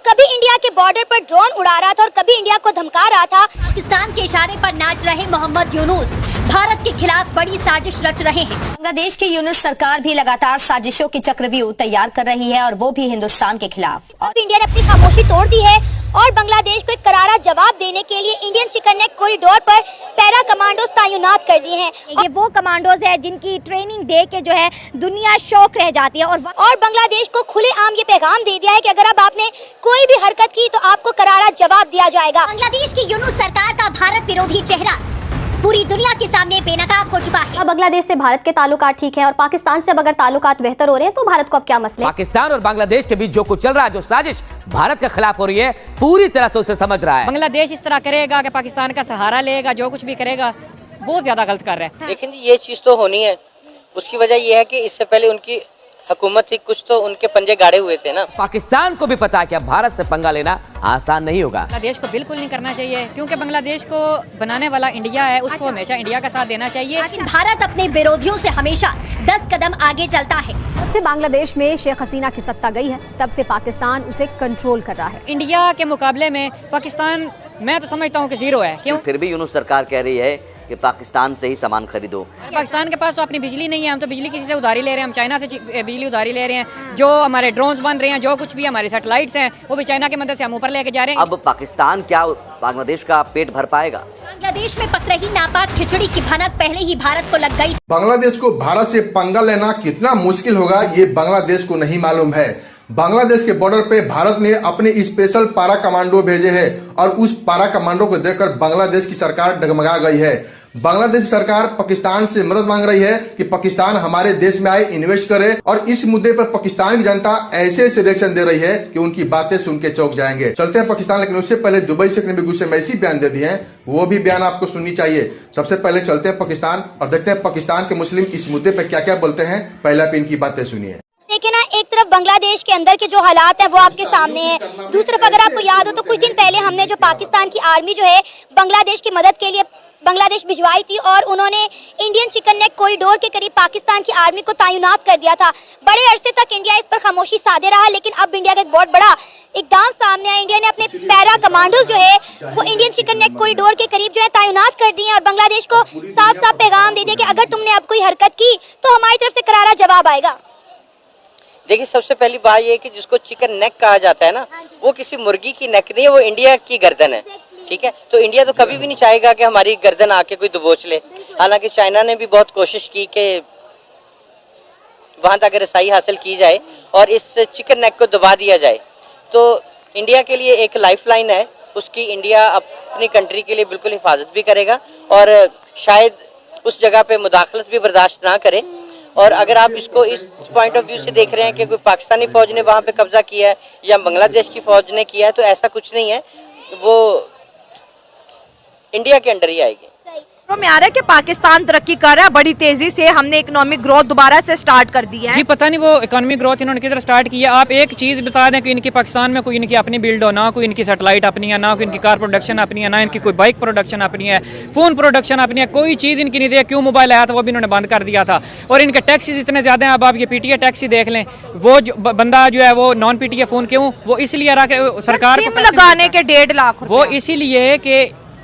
कभी इंडिया के बॉर्डर पर ड्रोन उड़ा रहा था और कभी इंडिया को धमका रहा था। पाकिस्तान के इशारे पर नाच रहे मोहम्मद यूनुस भारत के खिलाफ बड़ी साजिश रच रहे हैं। बांग्लादेश की यूनुस सरकार भी लगातार साजिशों की चक्रव्यूह तैयार कर रही है और वो भी हिंदुस्तान के खिलाफ। और इंडिया ने अपनी खामोशी तोड़ दी है और बांग्लादेश को एक करारा जवाब देने के लिए इंडियन चिकन नेक कॉरिडोर पर पैरा कमांडोज तैनात कर दिए हैं। ये वो कमांडोज है जिनकी ट्रेनिंग दे के जो है दुनिया शौक रह जाती है। और बांग्लादेश को खुलेआम ये पैगाम दे दिया है कि अगर अब आपने कोई भी हरकत की तो आपको करारा जवाब दिया जाएगा। बांग्लादेश की यूनुस सरकार का भारत विरोधी चेहरा पूरी दुनिया के सामने बेनकाब हो चुका है। अब बांग्लादेश से भारत के ताल्लुकात ठीक है और पाकिस्तान से अब अगर ताल्लुकात बेहतर हो रहे हैं तो भारत को अब क्या मसले। पाकिस्तान और बांग्लादेश के बीच जो कुछ चल रहा है, जो साजिश भारत के खिलाफ हो रही है, पूरी तरह से उसे समझ रहा है। बांग्लादेश इस तरह करेगा कि पाकिस्तान का सहारा लेगा, जो कुछ भी करेगा बहुत ज्यादा गलत कर रहा है। लेकिन ये चीज तो होनी है। उसकी वजह ये है कि इससे पहले उनकी हुकूमत थी, कुछ तो उनके पंजे गाड़े हुए थे ना। पाकिस्तान को भी पता है कि अब भारत से पंगा लेना आसान नहीं होगा। बांग्लादेश को बिल्कुल नहीं करना चाहिए क्योंकि बांग्लादेश को बनाने वाला इंडिया है, उसको हमेशा इंडिया का साथ देना चाहिए। भारत अपने विरोधियों से हमेशा 10 कदम आगे चलता है। जब से बांग्लादेश में शेख हसीना की सत्ता गई है तब से पाकिस्तान उसे कंट्रोल कर रहा है। इंडिया के मुकाबले में पाकिस्तान मैं तो समझता हूँ कि जीरो है। क्यों? फिर भी यूनुस सरकार कह रही है कि पाकिस्तान से ही सामान खरीदो। पाकिस्तान के पास तो अपनी बिजली नहीं है, हम तो बिजली किसी से उधारी ले रहे हैं, हम चाइना से बिजली उधारी ले रहे हैं। जो हमारे ड्रोन्स बन रहे हैं, जो कुछ भी हमारे सैटेलाइट्स हैं, वो भी चाइना की मदद से हम ऊपर लेके जा रहे हैं। अब पाकिस्तान क्या बांग्लादेश का पेट भर पाएगा? बांग्लादेश में पक रही नापाक खिचड़ी की भनक पहले ही भारत को लग गई। बांग्लादेश को भारत से पंगा लेना कितना मुश्किल होगा ये बांग्लादेश को नहीं मालूम है। बांग्लादेश के बॉर्डर पे भारत ने अपने स्पेशल पारा कमांडो भेजे हैं और उस पारा कमांडो को देखकर बांग्लादेश की सरकार डगमगा गई है। बांग्लादेश सरकार पाकिस्तान से मदद मांग रही है कि पाकिस्तान हमारे देश में आए, इन्वेस्ट करे और इस मुद्दे पर पाकिस्तान की जनता ऐसे रिएक्शन दे रही है कि उनकी बातें सुन के चौंक जाएंगे। चलते हैं पाकिस्तान, लेकिन उससे पहले दुबई से नबी गुस्से में ऐसी बयान दे दी है, वो भी बयान आपको सुननी चाहिए। सबसे पहले चलते हैं पाकिस्तान और देखते हैं पाकिस्तान के मुस्लिम इस मुद्दे पर क्या क्या बोलते हैं। पहला पे इनकी बातें सुनिए। देखिए ना, एक तरफ बांग्लादेश के अंदर के जो हालात है वो आपके सामने है, दूसरी तरफ अगर आपको याद हो तो कुछ दिन पहले हमने जो पाकिस्तान की आर्मी जो है बांग्लादेश की मदद के लिए बांग्लादेश भिजवाई थी और उन्होंने इंडियन चिकन नेक कॉरिडोर के करीब पाकिस्तान की आर्मी को तैनात कर दिया था। बड़े अरसे तक इंडिया इस पर खामोशी साधे रहा, लेकिन अब इंडिया का एक बहुत बड़ा इकदाम सामने आया। इंडिया ने अपने पैरा कमांडो जो है वो इंडियन चिकन नेक कॉरिडोर के करीब जो है तैनात कर दिए और बांग्लादेश को साफ साफ पैगाम दे दिया कि अगर तुमने अब कोई हरकत की तो हमारी तरफ से करारा जवाब आएगा। देखिए, सबसे पहली बात ये है कि जिसको चिकन नेक कहा जाता है ना, वो किसी मुर्गी की नेक नहीं है, वो इंडिया की गर्दन है। ठीक है, तो इंडिया तो कभी भी नहीं चाहेगा कि हमारी गर्दन आके कोई दबोच ले। हालांकि चाइना ने भी बहुत कोशिश की कि वहां तक रसाई हासिल की जाए और इस चिकन नेक को दबा दिया जाए। तो इंडिया के लिए एक लाइफलाइन है, उसकी इंडिया अपनी कंट्री के लिए बिल्कुल हिफाजत भी करेगा और शायद उस जगह पे मुदाखलत भी बर्दाश्त ना करे। और अगर आप इसको इस पॉइंट ऑफ व्यू से देख रहे हैं कि कोई पाकिस्तानी फौज ने वहाँ पे कब्जा किया है या बांग्लादेश की फौज ने किया है, तो ऐसा कुछ नहीं है, वो इंडिया के अंडर ही आएगी। में आ रहा है कि पाकिस्तान तरक्की कर रहा है बड़ी तेजी से, हमने इकोनॉमिक ग्रोथ दोबारा से स्टार्ट कर दी है। जी पता नहीं वो इकोनॉमिक ग्रोथ इन्होंने किधर स्टार्ट किया। आप एक चीज़ बता दें कि इनकी पाकिस्तान में कोई इनकी अपनी बिल्ड हो, ना कोई इनकी सैटेलाइट अपनी है, ना कोई इनकी कार प्रोडक्शन अपनी है, ना इनकी कोई बाइक प्रोडक्शन अपनी है, फ़ोन प्रोडक्शन अपनी है, कोई चीज़ इनकी नहीं दी है। क्यों मोबाइल आया था वो भी इन्होंने बंद कर दिया था। और इनके टैक्सीज इतने ज़्यादा हैं। अब आप ये पीटीए टैक्सी देख लें, वो बंदा जो है वो नॉन पीटीए फ़ोन क्यों, वो इसलिए सरकार को लगाने के 1.5 लाख वो इसीलिए कि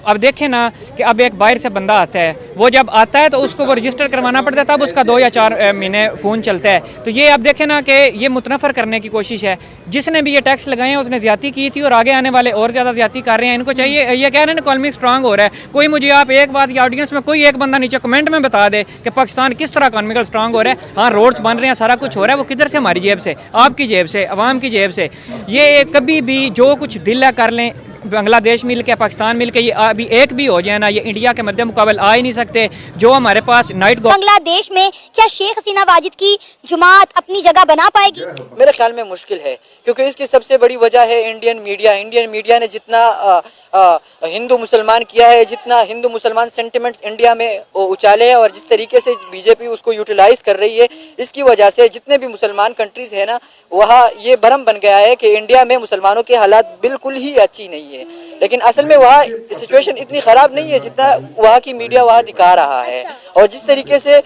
अब देखें ना कि अब एक बाहर से बंदा आता है, वो जब आता है तो उसको वो रजिस्टर करवाना पड़ता है, तब उसका 2 या 4 महीने फ़ोन चलता है। तो ये अब देखें ना कि ये मुतनफ़र करने की कोशिश है। जिसने भी ये टैक्स लगाए हैं उसने ज़्यादती की थी और आगे आने वाले और ज़्यादा ज़्यादती कर रहे हैं। इनको चाहिए, ये कह रहे हैं इकोनॉमिक स्ट्रांग हो रहा है। कोई मुझे आप एक बात या ऑडियंस में कोई एक बंदा नीचे कमेंट में बता दे कि पाकिस्तान किस तरह इकोनॉमिकल स्ट्रांग हो रहा है। हाँ, रोड्स बन रहे हैं, सारा कुछ हो रहा है, वो किधर से? हमारी जेब से, आपकी जेब से, अवाम की जेब से। ये कभी भी जो कुछ दिल है कर लें, बांग्लादेश मिल के पाकिस्तान मिल के ये अभी एक भी हो जाए ना, ये इंडिया के मध्य मुकाबले आ ही नहीं सकते। जो हमारे पास नाइट बांग्लादेश में क्या शेख हसीना वाजिद की जमात अपनी जगह बना पाएगी? मेरे ख्याल में मुश्किल है, क्योंकि इसकी सबसे बड़ी वजह है इंडियन मीडिया। इंडियन मीडिया ने जितना हिंदू मुसलमान किया है, जितना हिंदू मुसलमान सेंटिमेंट्स इंडिया में उछाले हैं और जिस तरीके से बीजेपी उसको यूटिलाइज कर रही है, इसकी वजह से जितने भी मुसलमान कंट्रीज है ना, वहाँ ये भ्रम बन गया है कि इंडिया में मुसलमानों के हालात बिल्कुल ही अच्छी नहीं है। लेकिन असल में वहाँ सिचुएशन इतनी ख़राब नहीं है जितना वहाँ की मीडिया वहाँ दिखा रहा है। और जिस तरीके से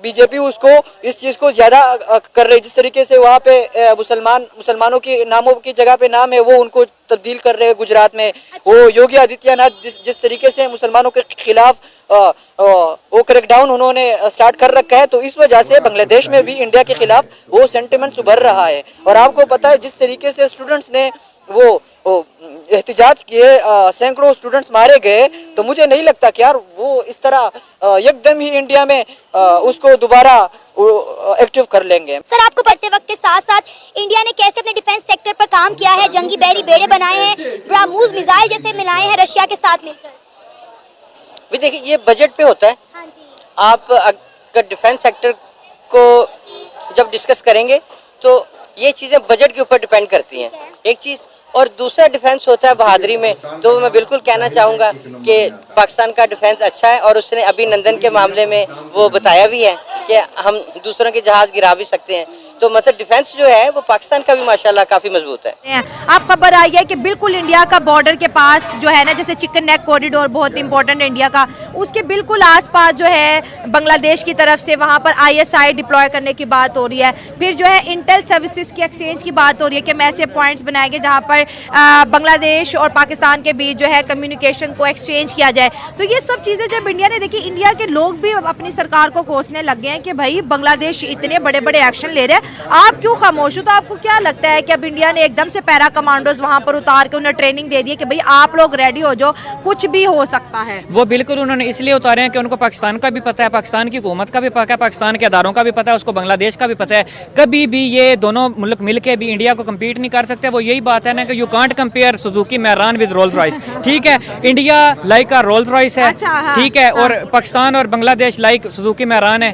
बीजेपी उसको इस चीज को ज्यादा कर रही है। जिस तरीके से वहाँ पे मुसलमानों के नामों की जगह पे नाम है वो उनको तब्दील कर रहे हैं गुजरात में। वो योगी आदित्यनाथ जिस तरीके से मुसलमानों के खिलाफ वो क्रैकडाउन उन्होंने स्टार्ट कर रखा है, तो इस वजह से बांग्लादेश में भी इंडिया के खिलाफ वो सेंटिमेंट्स उभर रहा है। और आपको पता है जिस तरीके से स्टूडेंट्स ने वो एहतिजाज किए, सैकड़ों स्टूडेंट्स मारे गए, तो मुझे नहीं लगता कि यार वो इस तरह एकदम ही इंडिया में उसको दोबारा एक्टिव कर लेंगे। सर, आपको पढ़ते वक्त के साथ साथ इंडिया ने कैसे अपने डिफेंस सेक्टर पर काम किया है, जंगी बहरी बेड़े बनाए हैं, ब्रह्मोस मिसाइल जैसे मिलाए हैं रशिया के साथ मिलकर। भी देखिए ये बजट पे होता है। हाँ जी। आप अगर डिफेंस सेक्टर को जब डिस्कस करेंगे तो ये चीज़ें बजट के ऊपर डिपेंड करती हैं, एक चीज़। और दूसरा डिफेंस होता है बहादुरी में। तो मैं बिल्कुल कहना चाहूँगा कि पाकिस्तान का डिफेंस अच्छा है और उसने अभिनंदन के मामले में वो बताया भी है कि हम दूसरों के जहाज गिरा भी सकते हैं। तो मतलब डिफेंस जो है वो पाकिस्तान का भी माशाल्लाह काफी मजबूत है। आप खबर आई है कि बिल्कुल इंडिया का बॉर्डर के पास जो है ना, जैसे चिकन नेक कॉरिडोर बहुत इंपॉर्टेंट है इंडिया का, उसके बिल्कुल आसपास जो है बांग्लादेश की तरफ से वहां पर ISI डिप्लॉय करने की बात हो रही है। फिर जो है इंटेल सर्विसेज की एक्सचेंज की बात हो रही है कि ऐसे पॉइंट्स बनाए गए जहां पर बांग्लादेश और पाकिस्तान के बीच जो है कम्युनिकेशन को एक्सचेंज किया जाए। तो ये सब चीजें जब इंडिया ने देखी, इंडिया के लोग भी अपनी सरकार को कोसने लग गए हैं कि भाई बांग्लादेश इतने बड़े बड़े एक्शन ले रहे हैं, आप क्यों खामोश हो? तो आपको क्या लगता है कि अब इंडिया ने एकदम से पैरा कमांडोज वहां पर उतार के उन्हें ट्रेनिंग दे दी है कि भाई आप लोग रेडी हो जाओ, कुछ भी हो सकता है? वो बिल्कुल उन्होंने इसलिए उतारे हैं कि उनको पाकिस्तान का भी पता है, पाकिस्तान की हुकूमत का भी पता है, पाकिस्तान के अदारों का भी पता है, उसको बांग्लादेश का भी पता है। कभी भी ये दोनों मुल्क मिलके भी इंडिया को कम्पीट नहीं कर सकते। वो यही बात है ना कि यू कांट कंपेयर सुजुकी मैरान विद रोल्स रॉयस। ठीक है, इंडिया लाइक रोल्स रॉयस है, ठीक है, और पाकिस्तान और बांग्लादेश लाइक सुजुकी मैरान है,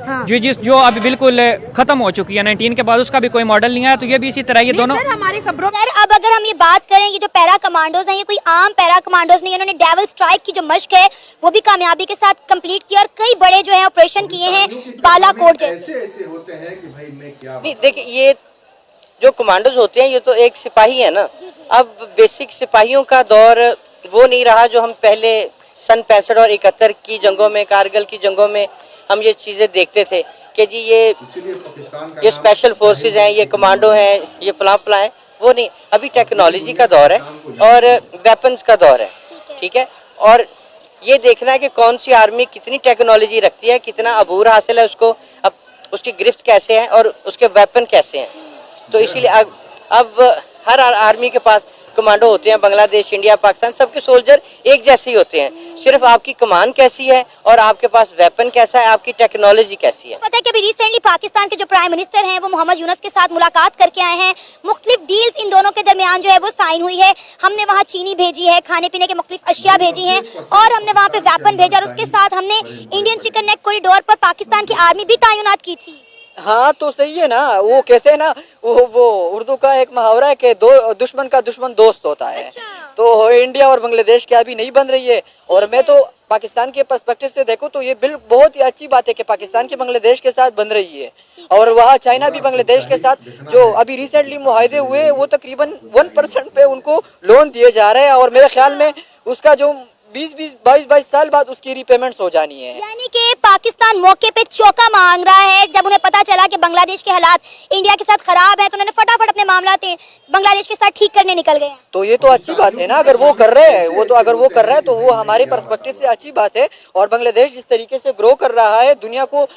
जो अभी बिल्कुल खत्म हो चुकी है 19 के बाद, उसका भी कोई मॉडल नहीं आया। तो ये भी इसी तरह ये दोनों हमारी खबरों। सर, अब अगर हम ये बात करें, ये जो पैरा कमांडोज हैं ये कोई आम पैरा कमांडोज नहीं है। इन्होंने डेविल स्ट्राइक की जो मश्क है वो भी कामयाबी के साथ कंप्लीट की और कई बड़े जो है ऑपरेशन किए हैं बालाकोट जैसे। ऐसे होते हैं कि भाई मैं क्या नहीं, देखिए ये जो कमांडोज होते हैं ये तो एक सिपाही है ना। अब बेसिक सिपाहियों का दौर वो नहीं रहा जो हम पहले सन 65 और 71 की जंगों में, कारगिल की जंगों में हम ये चीज़ें देखते थे कि जी ये स्पेशल फोर्सेस हैं, ये कमांडो हैं, ये फला है। वो नहीं, अभी टेक्नोलॉजी का दौर है और वेपन्स का दौर है। ठीक है, और ये देखना है कि कौन सी आर्मी कितनी टेक्नोलॉजी रखती है, कितना अबूर हासिल है उसको, अब उसकी गिरफ्त कैसे है और उसके वेपन कैसे हैं। तो इसीलिए अब हर आर्मी के पास कमांडो होते हैं। बांग्लादेश, इंडिया, पाकिस्तान, सबके सोल्जर एक जैसे ही होते हैं। सिर्फ आपकी कमान कैसी है और आपके पास वेपन कैसा है, आपकी टेक्नोलॉजी कैसी है। पता है कि अभी रिसेंटली पाकिस्तान के जो प्राइम मिनिस्टर हैं वो मोहम्मद यूनुस के साथ मुलाकात करके आए हैं। मुख्तलिफ डील्स इन दोनों के दरमियान जो है वो साइन हुई है। हमने वहाँ चीनी भेजी है, खाने पीने के मुख्तलिफ अशिया भेजी हैं और हमने वहाँ पे वेपन भेजा और उसके साथ हमने इंडियन चिकन नेक कॉरिडोर पर पाकिस्तान की आर्मी भी तैनात की थी। हाँ तो सही है ना, वो कहते हैं ना, वो उर्दू का एक मुहावरा है कि दो दुश्मन का दुश्मन दोस्त होता है। तो इंडिया और बांग्लादेश की अभी नहीं बन रही है। और मैं तो पाकिस्तान के पर्सपेक्टिव से देखूं तो ये बिल बहुत ही अच्छी बात है कि पाकिस्तान की बांग्लादेश के साथ बन रही है। और वहाँ चाइना भी बांग्लादेश के साथ जो अभी रिसेंटली मुआहदे हुए वो तकरीबन 1% पे उनको लोन दिए जा रहे हैं और मेरे ख्याल में उसका जो 22 साल बाद उसकी रीपेमेंट्स हो जानी है। यानी कि पाकिस्तान मौके पे चौका मांग रहा है। जब उन्हें पता चला कि बांग्लादेश के हालात इंडिया के साथ खराब है तो उन्होंने फटाफट अपने मामलात बांग्लादेश के साथ ठीक करने निकल गए। तो ये तो अच्छी बात है ना, अगर वो कर रहे हैं, वो तो अगर वो कर रहा है तो वो हमारे पर्सपेक्टिव से अच्छी बात है। और बांग्लादेश जिस तरीके से ग्रो कर रहा है दुनिया को,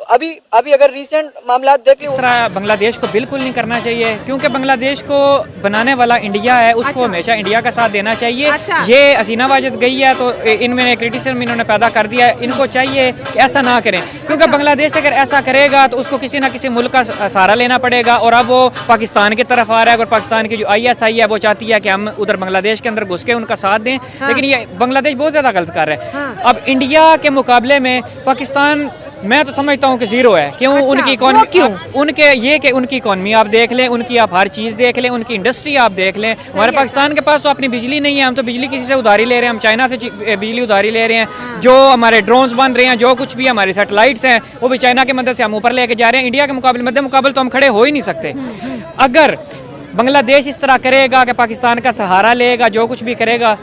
अभी अगर रिसेंट मामला देख लो, इस तरह बांग्लादेश को बिल्कुल नहीं करना चाहिए, क्योंकि बांग्लादेश को बनाने वाला इंडिया है, उसको हमेशा इंडिया का साथ देना चाहिए। ये हसीना वाजिद गई है तो इनमें क्रिटिसिज्म इन्होंने पैदा कर दिया है। इनको चाहिए कि ऐसा ना करें, क्योंकि बांग्लादेश अगर ऐसा करेगा तो उसको किसी ना किसी मुल्क का सहारा लेना पड़ेगा। और अब वो पाकिस्तान की तरफ आ रहा है और पाकिस्तान की जो ISI है वो चाहती है कि हम उधर बांग्लादेश के अंदर घुस के उनका साथ दें। लेकिन ये बांग्लादेश बहुत ज़्यादा गलत कर रहा है। अब इंडिया के मुकाबले में पाकिस्तान मैं तो समझता हूँ कि जीरो है। क्यों? उनकी इकॉनमी, क्यों उनके ये कि उनकी इकॉनमी आप देख लें, उनकी आप हर चीज़ देख लें, उनकी इंडस्ट्री आप देख लें। हमारे पाकिस्तान के पास तो अपनी बिजली नहीं है, हम तो बिजली किसी से उधारी ले रहे हैं, हम चाइना से बिजली उधारी ले रहे हैं। जो हमारे ड्रोन्स बन रहे हैं, जो कुछ भी हमारे सैटेलाइट्स हैं वो भी चाइना की मदद से हम ऊपर लेके जा रहे हैं। इंडिया के मुकाबले मध्य मुकाबले तो हम खड़े हो ही नहीं सकते। अगर बांग्लादेश इस तरह करेगा कि पाकिस्तान का सहारा लेगा, जो कुछ भी करेगा,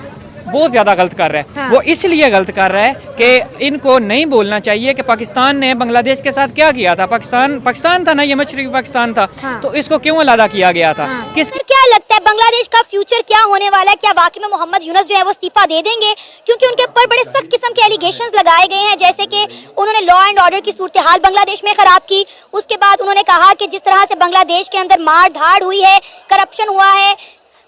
बहुत ज़्यादा गलत कर रहा है। वो इसलिए गलत कर रहा है कि इनको नहीं बोलना चाहिए कि पाकिस्तान ने बांग्लादेश के साथ क्या किया था। पाकिस्तान था ना, ये मशरक़ी पाकिस्तान था, तो इसको क्यों अलग किया गया था। सर क्या लगता है बांग्लादेश का फ्यूचर क्या होने वाला है? क्या वाकई में मोहम्मद यूनुस जो है वो इस्तीफा दे देंगे? क्योंकि उनके ऊपर बड़े सख्त किस्म के एलिगेशंस लगाए गए हैं, जैसे कि उन्होंने लॉ एंड ऑर्डर की सूरत हाल बांग्लादेश में खराब की। उसके बाद उन्होंने कहा कि जिस तरह से बांग्लादेश के अंदर मार धाड़ हुई है, करप्शन हुआ है,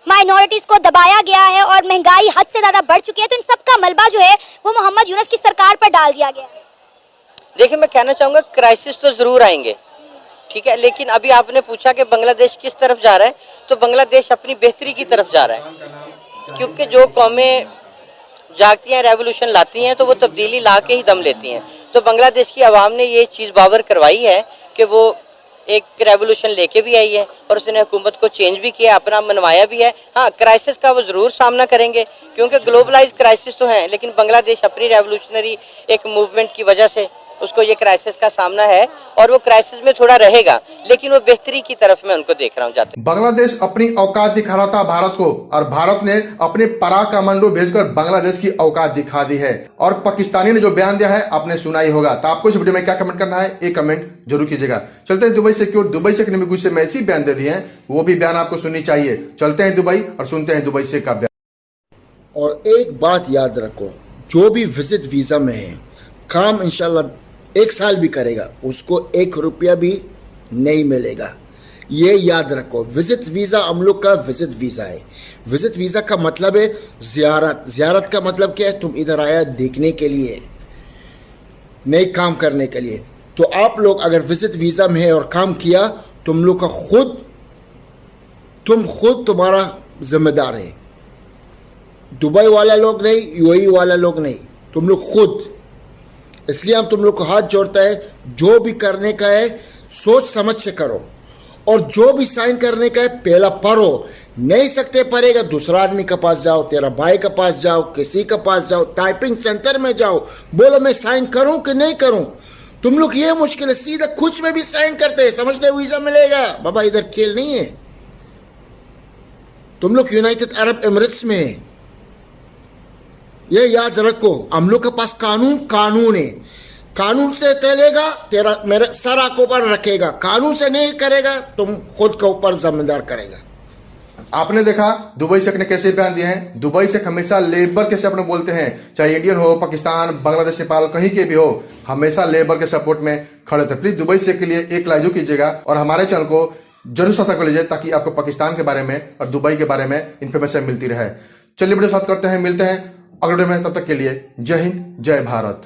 माइनॉरिटीज को दबाया गया है और महंगाई हद से ज्यादा बढ़ चुकी है, तो इन सब का मलबा जो है वो मोहम्मद यूनुस की सरकार पर डाल दिया गया है। देखिए, मैं कहना चाहूँगा क्राइसिस तो ज़रूर आएंगे, ठीक है, लेकिन अभी आपने पूछा कि बांग्लादेश किस तरफ जा रहा है, तो बांग्लादेश अपनी बेहतरी की तरफ जा रहा है। क्योंकि जो कौमें जागती हैं, रेवोल्यूशन लाती हैं, तो वो तब्दीली ला के ही दम लेती हैं। तो बांग्लादेश की आवाम ने ये चीज़ बावर करवाई है कि वो एक रेवोल्यूशन लेके भी आई है और उसने हुकूमत को चेंज भी किया, अपना मनवाया भी है। हाँ, क्राइसिस का वो ज़रूर सामना करेंगे, क्योंकि ग्लोबलाइज क्राइसिस तो हैं, लेकिन बांग्लादेश अपनी रेवोल्यूशनरी एक मूवमेंट की वजह से उसको ये क्राइसिस का सामना है और वो क्राइसिस में थोड़ा रहेगा, लेकिन वो बेहतरी की तरफ मैं उनको देख रहा हूँ जाते। बांग्लादेश अपनी औकात दिखा रहा था भारत को, और भारत ने अपने पारा कमांडो भेजकर बांग्लादेश की औकात दिखा दी है। और पाकिस्तानी ने जो बयान दिया है आपने सुना ही होगा। तो आपको इस वीडियो में क्या कमेंट करना है, एक कमेंट जरूर कीजिएगा। चलते हैं दुबई से, क्यों दुबई से कुछ से ऐसी बयान दे दिए हैं, वो भी बयान आपको सुननी चाहिए। चलते हैं दुबई और सुनते हैं दुबई से का बयान। और एक बात याद रखो, जो भी विजिट वीजा में है, काम इंशाल्लाह 1 साल भी करेगा, उसको 1 रुपया भी नहीं मिलेगा। ये याद रखो, विजिट वीज़ा हम लोग का विजिट वीज़ा है। विजिट वीज़ा का मतलब है ज़ियारत। ज़ियारत का मतलब क्या है? तुम इधर आया देखने के लिए, नए काम करने के लिए। तो आप लोग अगर विजिट वीज़ा में है और काम किया, तुम लोग का खुद तुम्हारा जिम्मेदार है। दुबई वाला लोग नहीं, यूएई वाला लोग नहीं, तुम लोग खुद। इसलिए हम तुम लोग को हाथ जोड़ता है, जो भी करने का है सोच समझ से करो, और जो भी साइन करने का है पहला पढ़ो। नहीं सकते पढ़ेगा, दूसरा आदमी के पास जाओ, तेरा भाई के पास जाओ, किसी के पास जाओ, टाइपिंग सेंटर में जाओ, बोलो मैं साइन करूं कि नहीं करूं। तुम लोग ये मुश्किल है, सीधा कुछ में भी साइन करते हैं, समझते वीजा मिलेगा। बाबा इधर खेल नहीं है। तुम लोग यूनाइटेड अरब एमिरेट्स में है, ये याद रखो। हम लोग के पास कानून है, कानून से चलेगा, तेरा मेरे सर आंखों पर रखेगा। कानून से नहीं करेगा, तुम खुद के ऊपर जिम्मेदार करेगा। आपने देखा दुबई शेख ने कैसे बयान दिए हैं। दुबई शेख हमेशा लेबर कैसे अपने बोलते हैं, चाहे इंडियन हो, पाकिस्तान, बांग्लादेश, नेपाल, कहीं के भी हो, हमेशा लेबर के सपोर्ट में खड़े थे। प्लीज दुबई शेख के लिए एक लाइक कीजिएगा और हमारे चैनल को जरूर सब्सक्राइब कर लीजिए, ताकि आपको पाकिस्तान के बारे में और दुबई के बारे में इन्फॉर्मेशन मिलती रहे। चलिए वीडियो साथ करते हैं, मिलते हैं अगले वीडियो में। तब तक के लिए जय हिंद, जय भारत।